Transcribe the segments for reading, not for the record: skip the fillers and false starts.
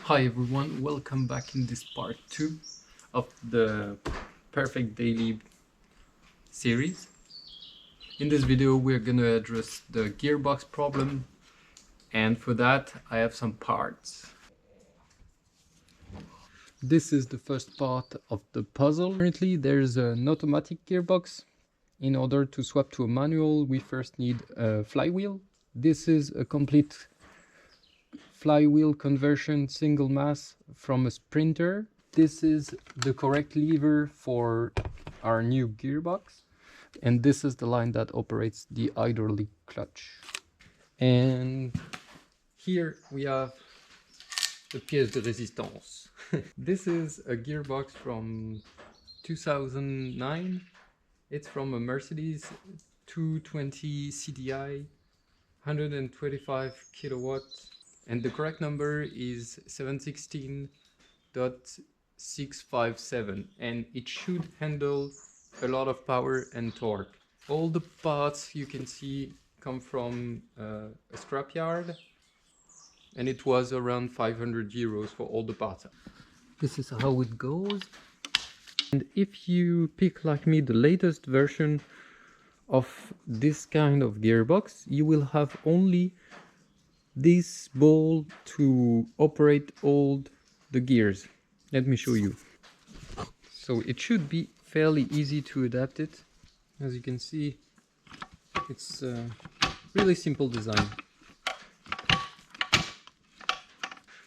Hi everyone, welcome back in this part 2 of the Perfect Daily series. In this video we're going to address the gearbox problem, and for that I have some parts. This is the first part of the puzzle. Currently there's an automatic gearbox. In order to swap to a manual we first need a flywheel. This is a complete flywheel conversion single mass from a Sprinter. This is the correct lever for our new gearbox, and this is the line that operates the hydraulic clutch. And here we have the pièce de résistance. This is a gearbox from 2009. It's from a Mercedes 220 CDI, 125 kilowatts. And the correct number is 716.657, and it should handle a lot of power and torque. All the parts you can see come from a scrapyard, and it was around 500 euros for all the parts. This is how it goes. And if you pick, like me, the latest version of this kind of gearbox, you will have only this ball to operate all the gears. Let me show you. So it should be fairly easy to adapt it. As you can see, it's a really simple design.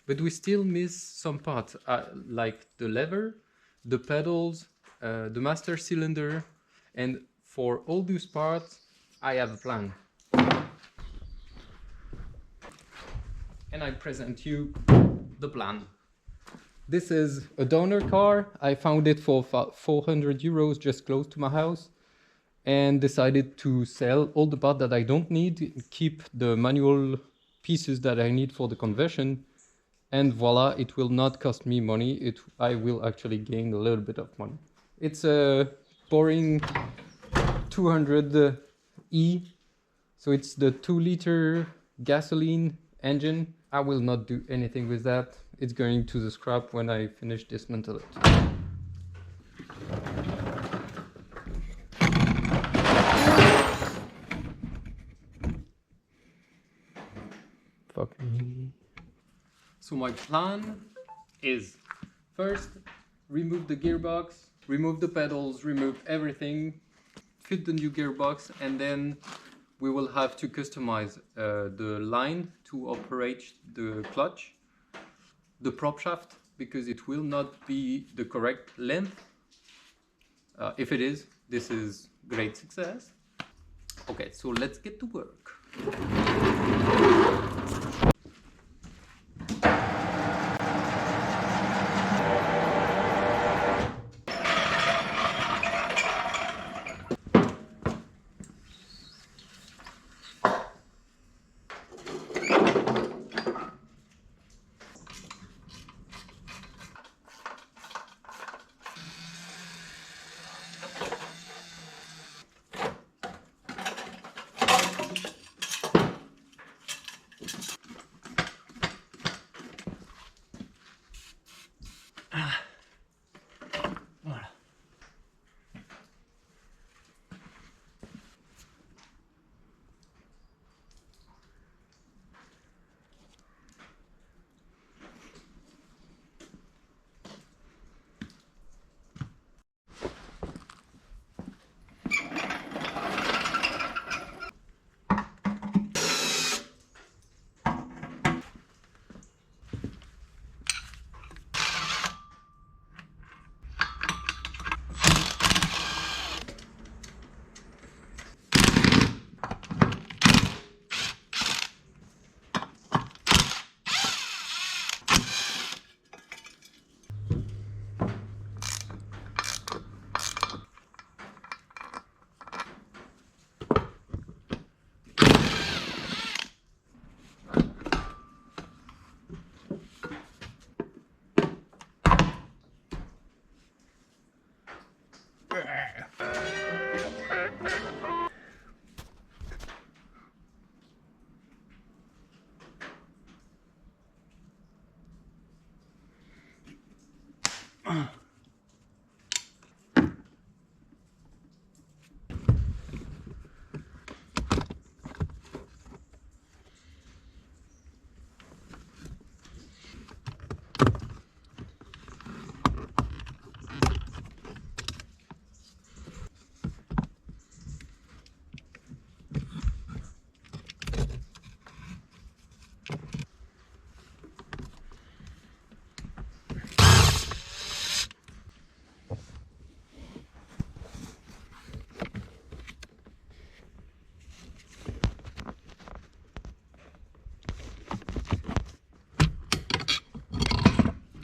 But we still miss some parts, like the lever, the pedals, the master cylinder, and for all those parts I have a plan. And I present you the plan. This is a donor car. I found it for 400 euros just close to my house, and decided to sell all the parts that I don't need, keep the manual pieces that I need for the conversion, and voila, it will not cost me money. I will actually gain a little bit of money. It's a boring 200E, so it's the 2-liter gasoline engine. I will not do anything with that. It's going to the scrap when I finish dismantle it. Fuck me. So my plan is first remove the gearbox, remove the pedals, remove everything, fit the new gearbox, and then we will have to customize the line to operate the clutch, the prop shaft, because it will not be the correct length. If it is, this is great success. Okay, so let's get to work.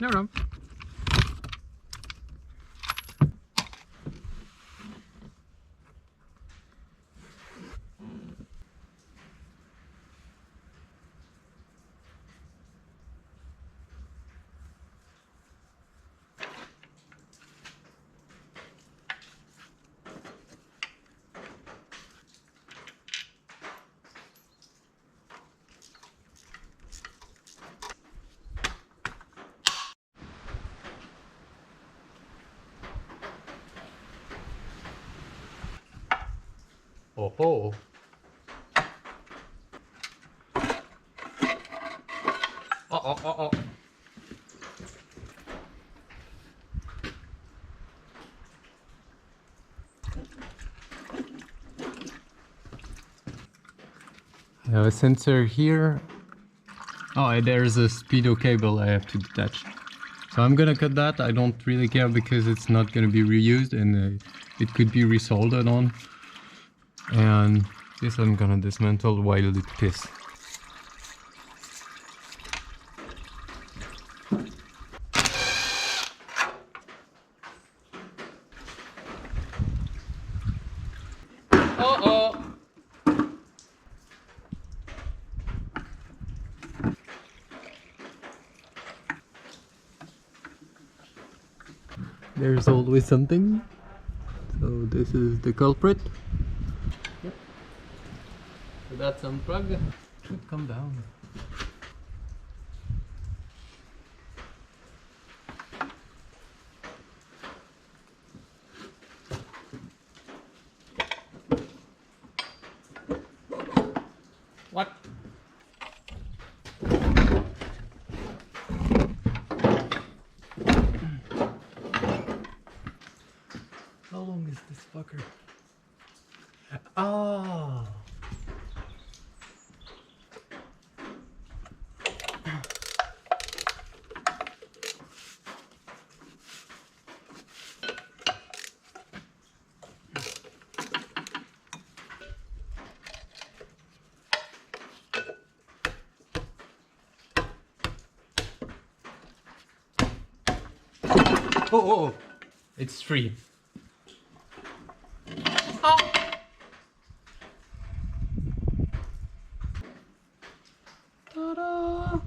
No, no. Oh ho! Oh. I have a sensor here. Oh, and there's a speedo cable I have to detach. So I'm gonna cut that. I don't really care because it's not gonna be reused and it could be resoldered on. And this I'm gonna dismantle while it pisses. Uh-oh! There's always something. So this is the culprit. Yep. So that's unplugged. Should come down. What? How long is this fucker? Oh! Oh! It's free. Oh! Ta-da!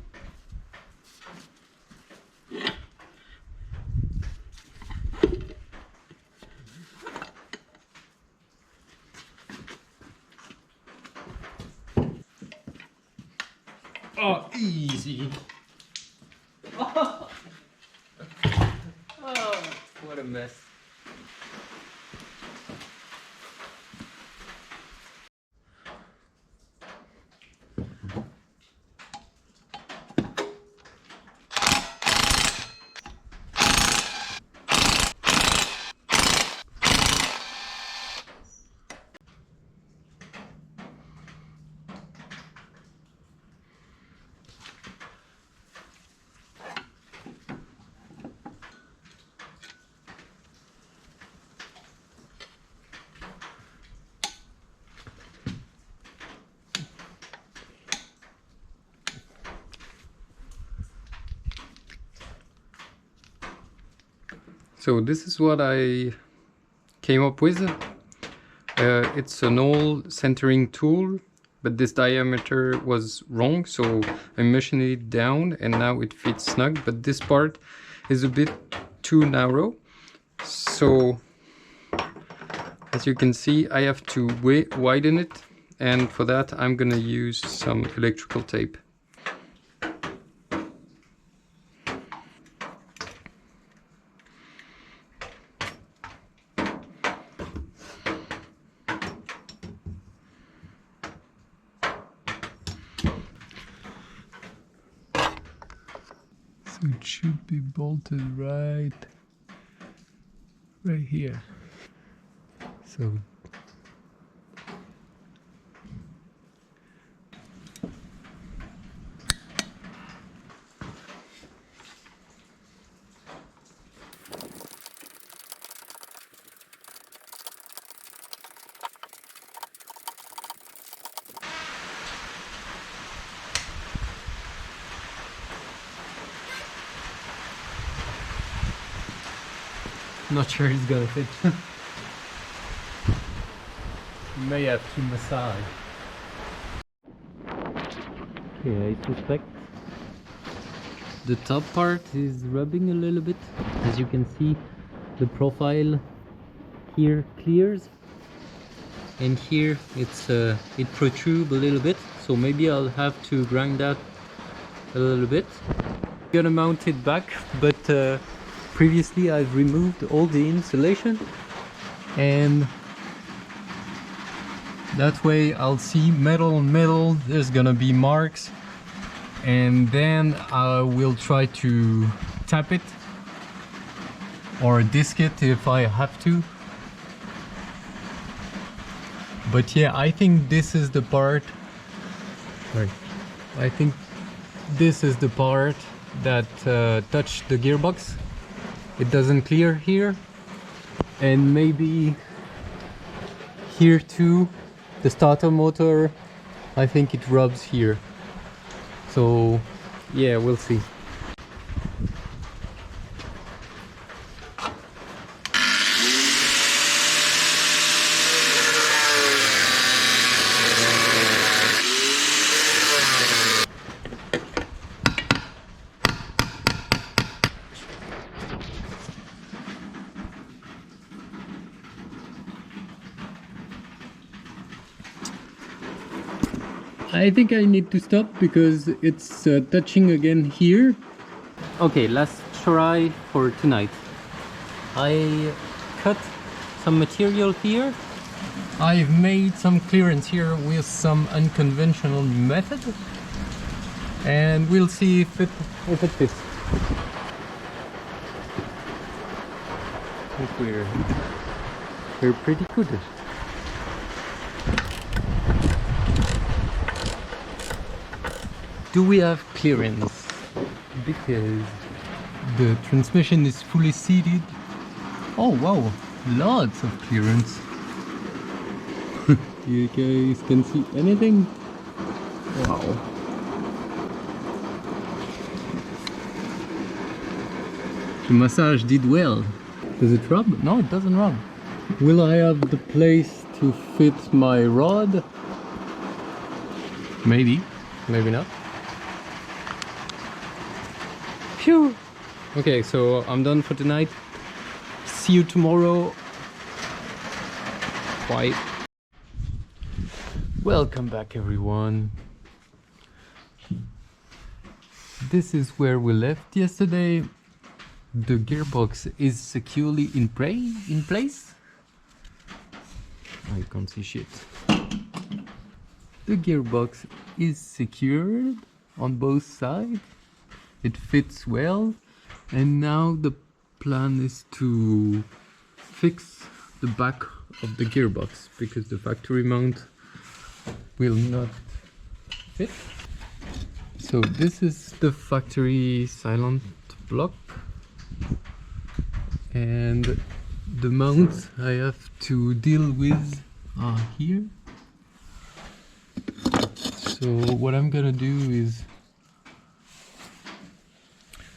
Oh, easy. Oh, what a mess. So this is what I came up with. It's an old centering tool, but this diameter was wrong, so I machined it down and now it fits snug, but this part is a bit too narrow. So as you can see, I have to widen it, and for that I'm gonna use some electrical tape. So it should be bolted right here. So Not sure it's gonna fit. May have to massage. Okay, I suspect the top part is rubbing a little bit. As you can see, the profile here clears, and here it protrudes a little bit. So maybe I'll have to grind that a little bit. I'm gonna mount it back, but previously I've removed all the insulation, and that way I'll see metal on metal. There's gonna be marks, and then I will try to tap it or disc it if I have to. But yeah, I think this is the part. Sorry, I think this is the part that touched the gearbox. It doesn't clear here, and maybe here too. The starter motor, I think it rubs here. So yeah, we'll see. I think I need to stop because it's touching again here. Okay, last try for tonight. I cut some material here. I've made some clearance here with some unconventional method, and we'll see if it fits. I think we're pretty good. Do we have clearance? Because the transmission is fully seated. Oh wow, lots of clearance. You guys can see anything? Wow. The massage did well. Does it rub? No, it doesn't rub. Will I have the place to fit my rod? Maybe, maybe not. Phew. Okay, so I'm done for tonight. See you tomorrow. Bye. Welcome back, everyone. This is where we left yesterday. The gearbox is securely in place. I can't see shit. The gearbox is secured on both sides. It fits well, and now the plan is to fix the back of the gearbox because the factory mount will not fit. So this is the factory silent block, and the mounts I have to deal with are here. So what I'm gonna do is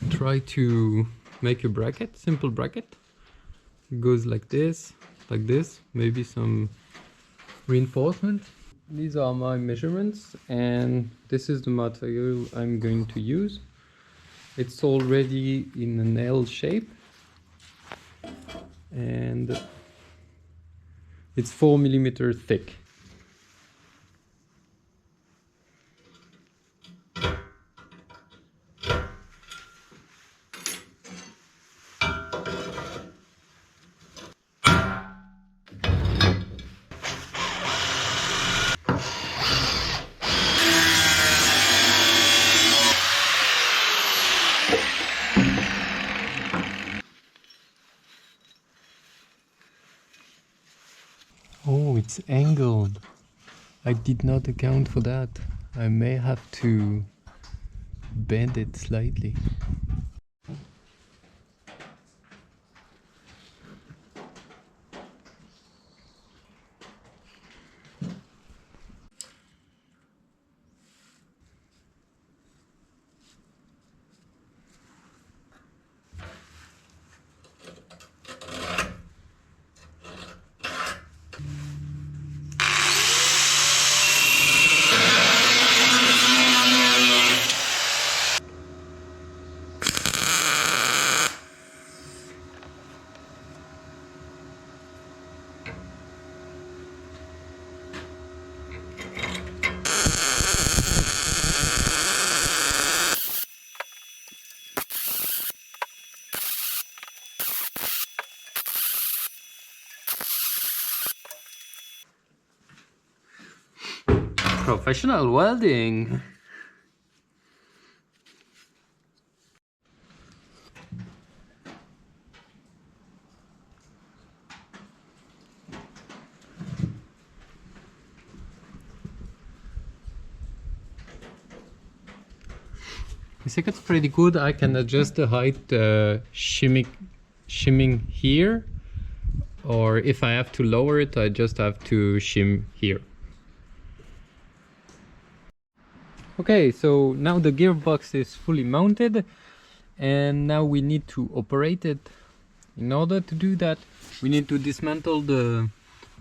try to make a bracket, simple bracket. It goes like this, maybe some reinforcement. These are my measurements, and this is the material I'm going to use. It's already in an L shape, and it's 4 millimeters thick. Oh, it's angled. I did not account for that. I may have to bend it slightly. Professional welding. I think it's pretty good. I can adjust the height shimming here, or if I have to lower it, I just have to shim here. Okay, so now the gearbox is fully mounted, and now we need to operate it. In order to do that, we need to dismantle the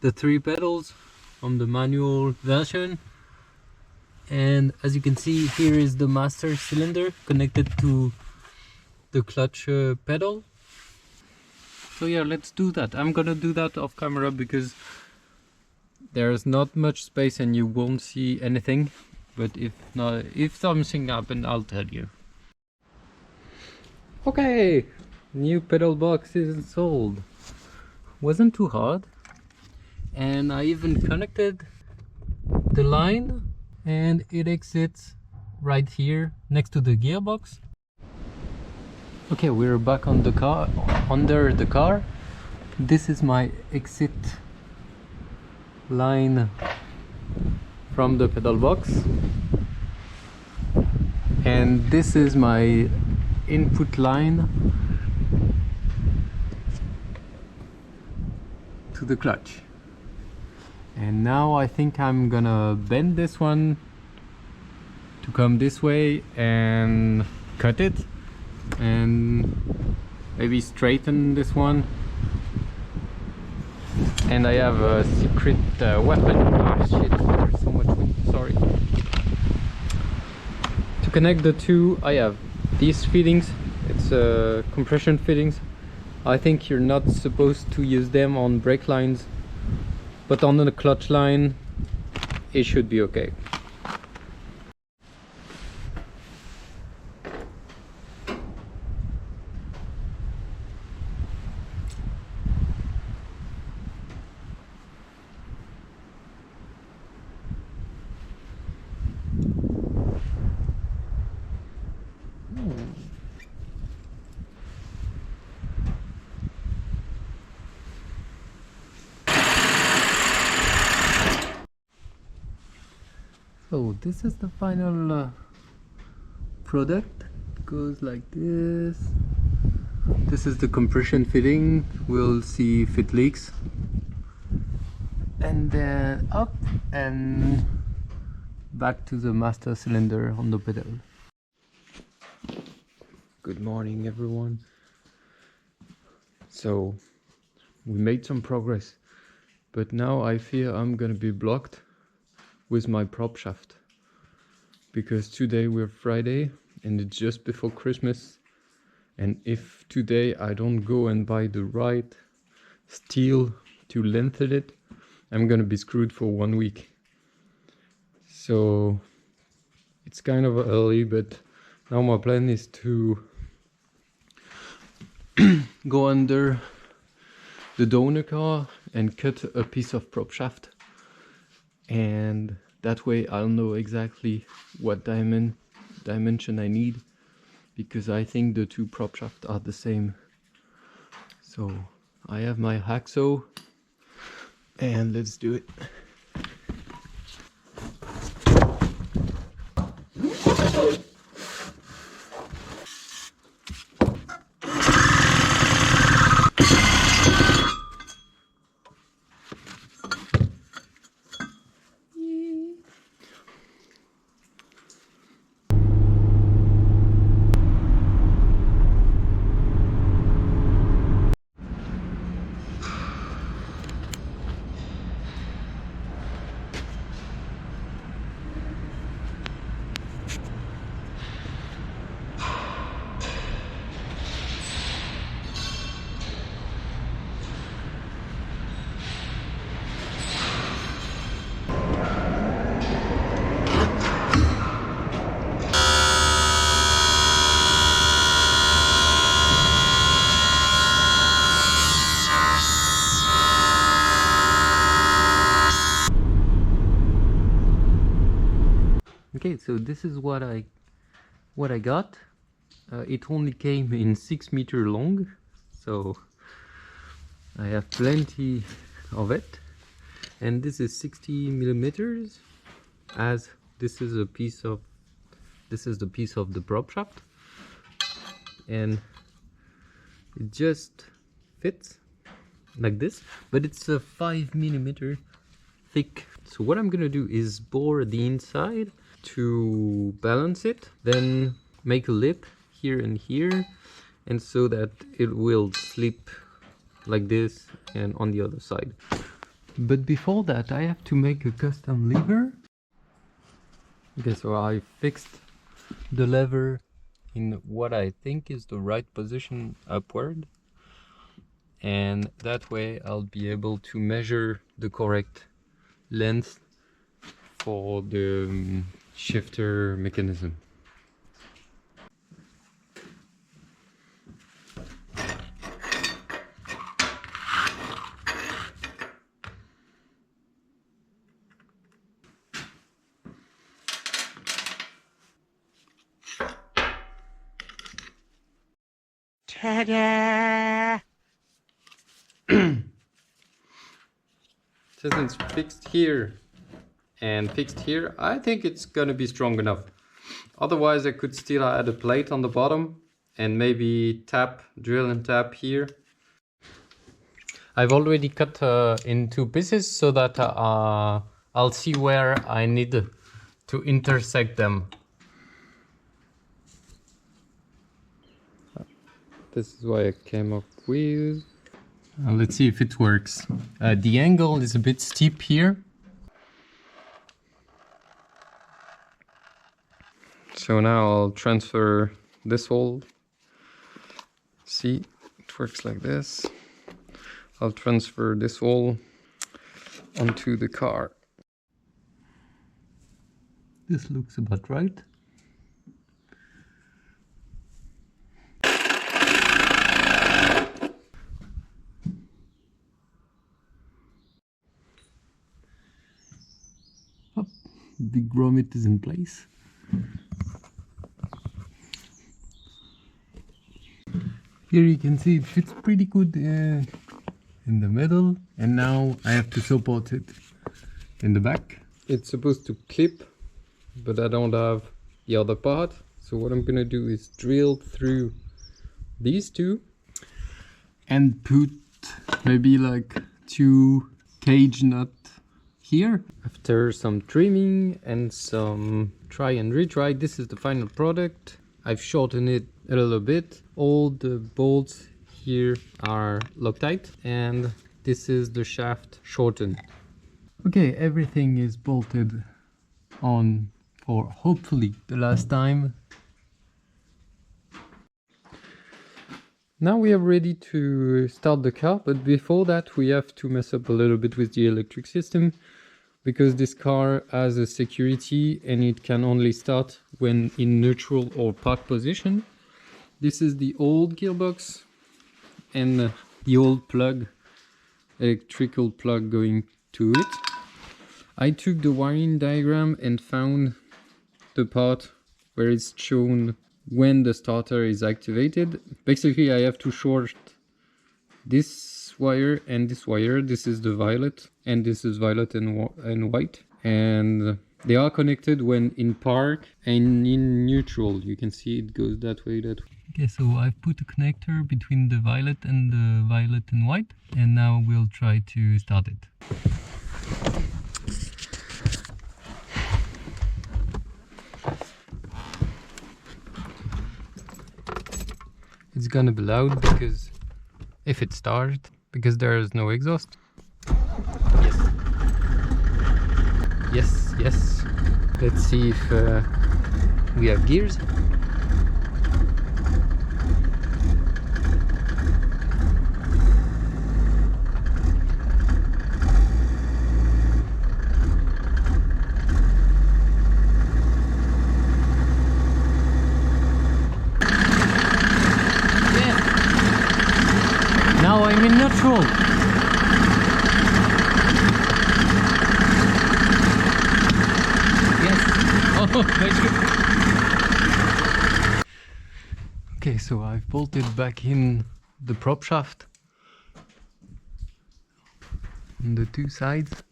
3 pedals from the manual version. And as you can see, here is the master cylinder connected to the clutch pedal. So yeah, let's do that. I'm gonna do that off camera because there's not much space and you won't see anything. But if something happens, I'll tell you. Okay, new pedal box is installed. Wasn't too hard. And I even connected the line, and it exits right here next to the gearbox. Okay, we're back on the car, under the car. This is my exit line from the pedal box, and this is my input line to the clutch. And now I think I'm gonna bend this one to come this way and cut it, and maybe straighten this one. And I have a secret weapon. Ah shit, there's so much wind, sorry. To connect the two, I have these fittings. It's compression fittings. I think you're not supposed to use them on brake lines, but on the clutch line it should be okay. So this is the final product. It goes like this. This is the compression fitting. We'll see if it leaks. And then up and back to the master cylinder on the pedal. Good morning, everyone. So we made some progress, but now I fear I'm gonna be blocked with my prop shaft, because today we're Friday and it's just before Christmas, and if today I don't go and buy the right steel to lengthen it, I'm gonna be screwed for 1 week. So it's kind of early, but now my plan is to go under the donor car and cut a piece of prop shaft, and that way I'll know exactly what dimension I need, because I think the 2 prop shafts are the same. So I have my hacksaw and let's do it. Okay, so this is what I got. It only came in 6 meter long, so I have plenty of it. And this is 60 millimeters, as this is the piece of the prop shaft, and it just fits like this, but it's a 5 millimeter thick. So what I'm gonna do is bore the inside to balance it, then make a lip here and here, and so that it will slip like this and on the other side. But before that, I have to make a custom lever. Okay, so I fixed the lever in what I think is the right position upward, and that way I'll be able to measure the correct length for the shifter mechanism. Ta-da! Since it's fixed here and fixed here, I think it's gonna be strong enough. Otherwise, I could still add a plate on the bottom and maybe drill and tap here. I've already cut in 2 pieces so that I'll see where I need to intersect them. This is what I came up with. Let's see if it works. The angle is a bit steep here. So now I'll transfer this hole. See, it works like this. I'll transfer this hole onto the car. This looks about right. The grommet is in place. Here you can see it fits pretty good in the middle, and now I have to support it in the back. It's supposed to clip, but I don't have the other part. So what I'm gonna do is drill through these two and put maybe like 2 cage nuts here. After some trimming and some try and retry, this is the final product. I've shortened it a little bit. All the bolts here are Loctite, and this is the shaft shortened. Okay, everything is bolted on for hopefully the last time. Now we are ready to start the car, but before that we have to mess up a little bit with the electric system, because this car has a security and it can only start when in neutral or park position. This is the old gearbox and the old plug, electrical plug going to it. I took the wiring diagram and found the part where it's shown when the starter is activated. Basically I have to short this wire and this wire. This is the violet and this is violet and white, and they are connected when in park and in neutral. You can see it goes that way, that way. Okay, so I've put a connector between the violet and white, and now we'll try to start it. It's gonna be loud because if it starts, because there is no exhaust. Yes. Let's see if we have gears. Now I'm in neutral. Yes. Oh. Okay, so I've bolted back in the prop shaft on the two sides,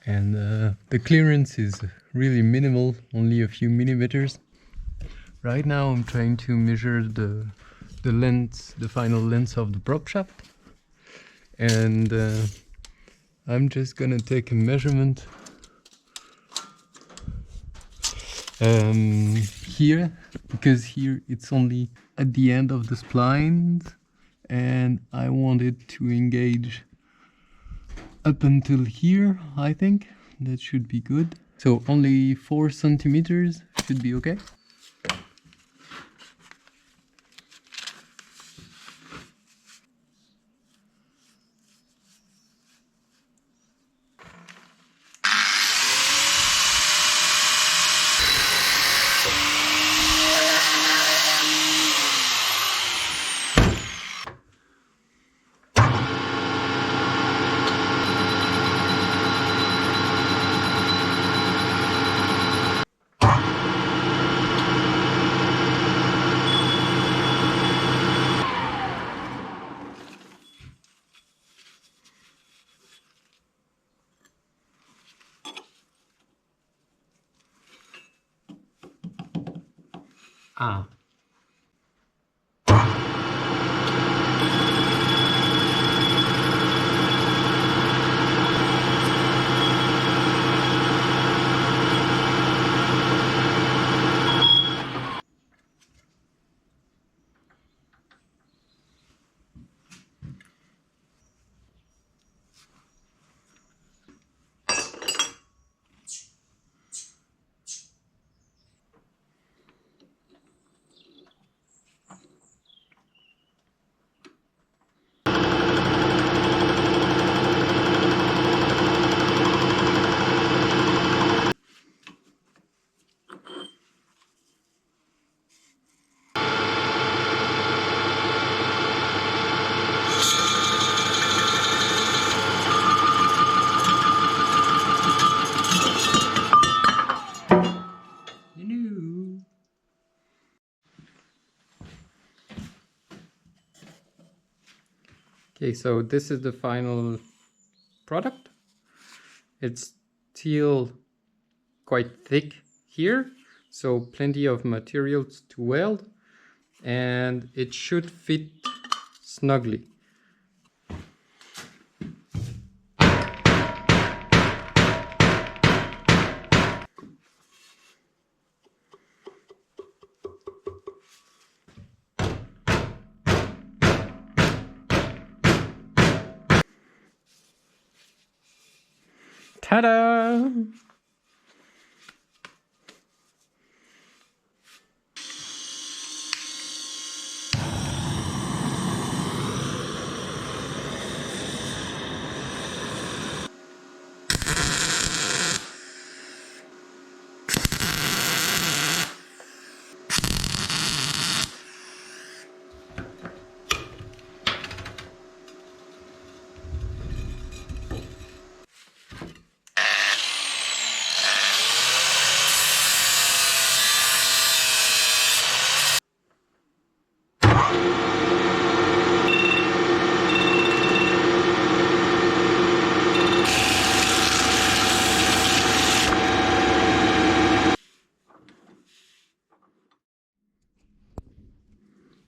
and the clearance is really minimal, only a few millimeters. Right now I'm trying to measure the length, the final length of the prop shaft, and I'm just gonna take a measurement here, because here it's only at the end of the splines and I want it to engage up until here. I think that should be good, so only 4 centimeters should be okay. Ah. Okay, so this is the final product. It's still quite thick here, so plenty of materials to weld, and it should fit snugly. Ta-da!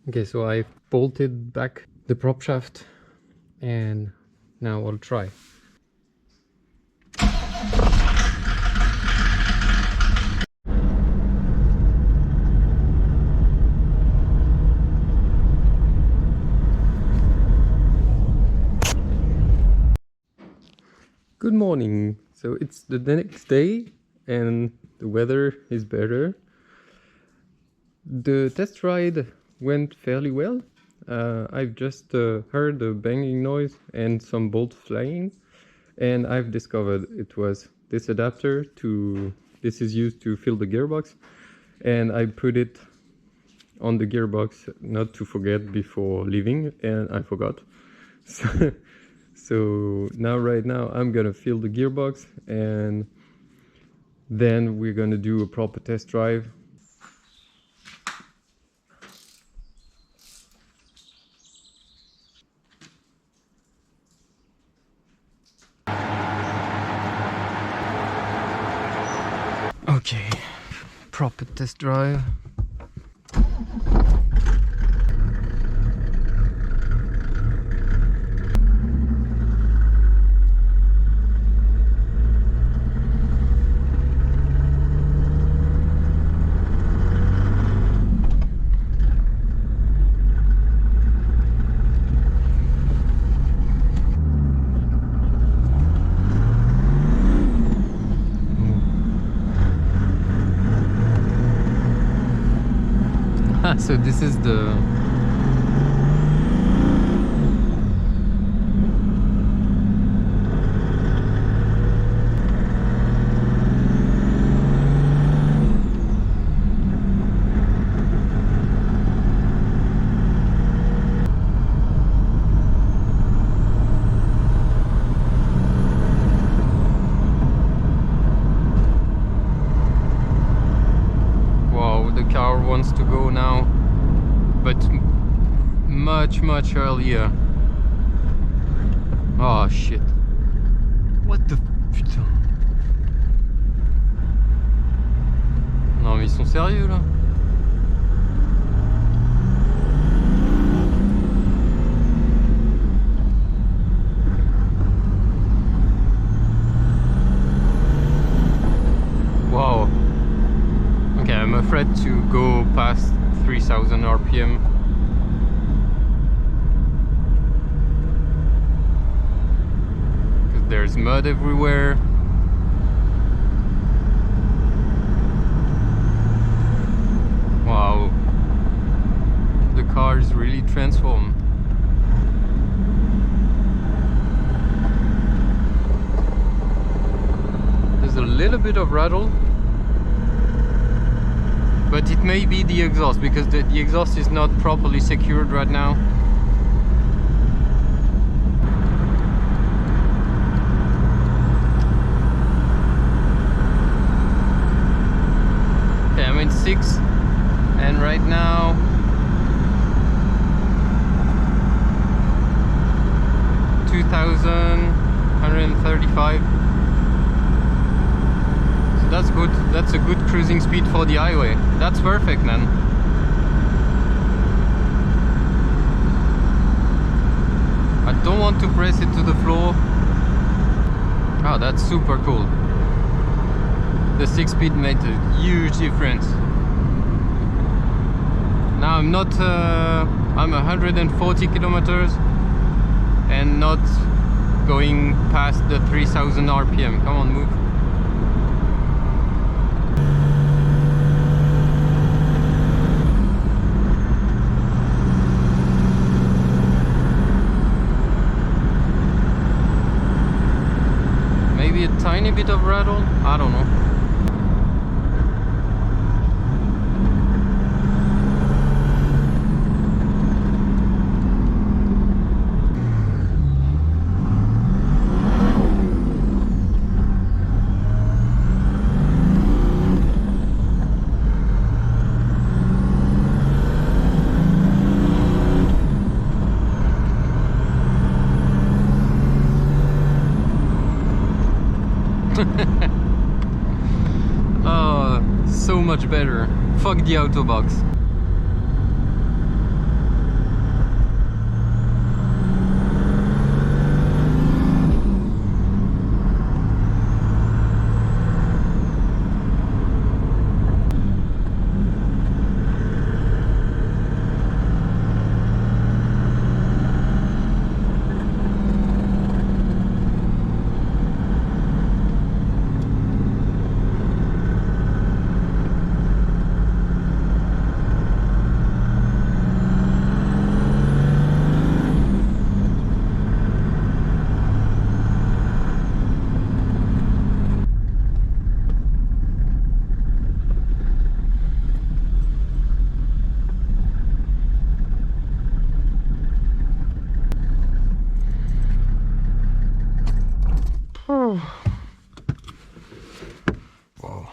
Okay, so I bolted back the prop shaft and now I'll try. Good morning. So it's the next day and the weather is better. The test ride went fairly well. I've just heard a banging noise and some bolts flying, and I've discovered it was this adapter this is used to fill the gearbox, and I put it on the gearbox not to forget before leaving, and I forgot. So right now I'm gonna fill the gearbox, and Then we're gonna do a proper test drive. Okay, proper test drive. So this is the car wants to go now, but much earlier. Oh shit. What the putain. Non mais ils sont sérieux là. Wow. Okay, I'm afraid to go past 3000 RPM. Because there's mud everywhere. Wow. The car is really transformed. There's a little bit of rattle. But it may be the exhaust, because the exhaust is not properly secured right now. Okay, I'm in 6, and right now $2,135. That's good. That's a good cruising speed for the highway. That's perfect, man. I don't want to press it to the floor. Oh, that's super cool. The 6-speed made a huge difference. Now I'm not I'm 140 kilometers and not going past the 3000 RPM. Come on, move. Maybe a tiny bit of rattle, I don't know. Oh, so much better. Fuck the autobox. Wow.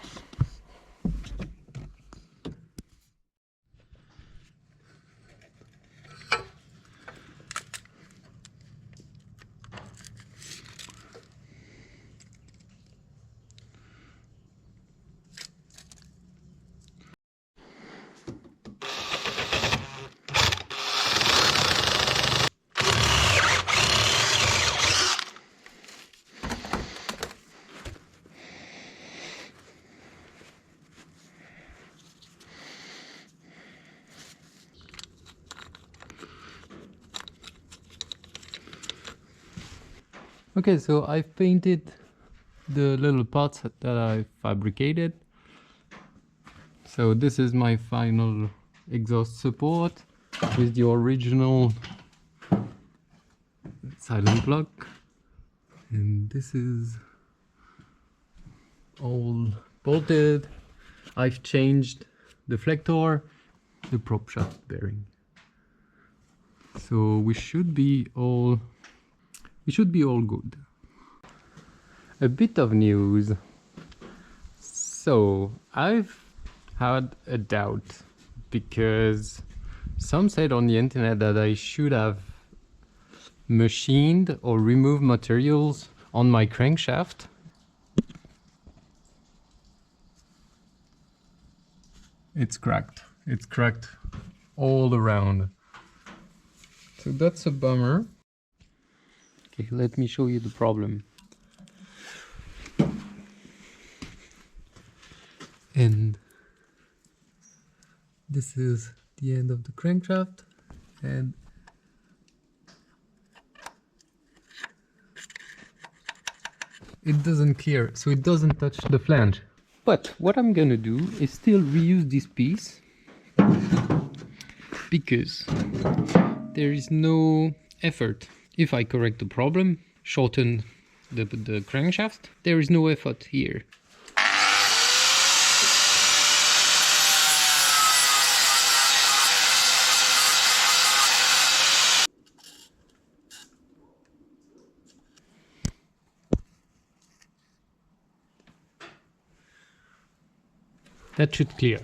Okay, so I've painted the little parts that I fabricated. So this is my final exhaust support with the original silent block, and this is all bolted. I've changed the deflector, the prop shaft bearing. So we should be all good. A bit of news. So I've had a doubt because some said on the internet that I should have machined or removed materials on my crankshaft. It's cracked. It's cracked all around. So that's a bummer. Okay, let me show you the problem. And this is the end of the crankshaft, and it doesn't clear, so it doesn't touch the flange. But what I'm gonna do is still reuse this piece because there is no effort. If I correct the problem, shorten the crankshaft, there is no effort here. That should clear.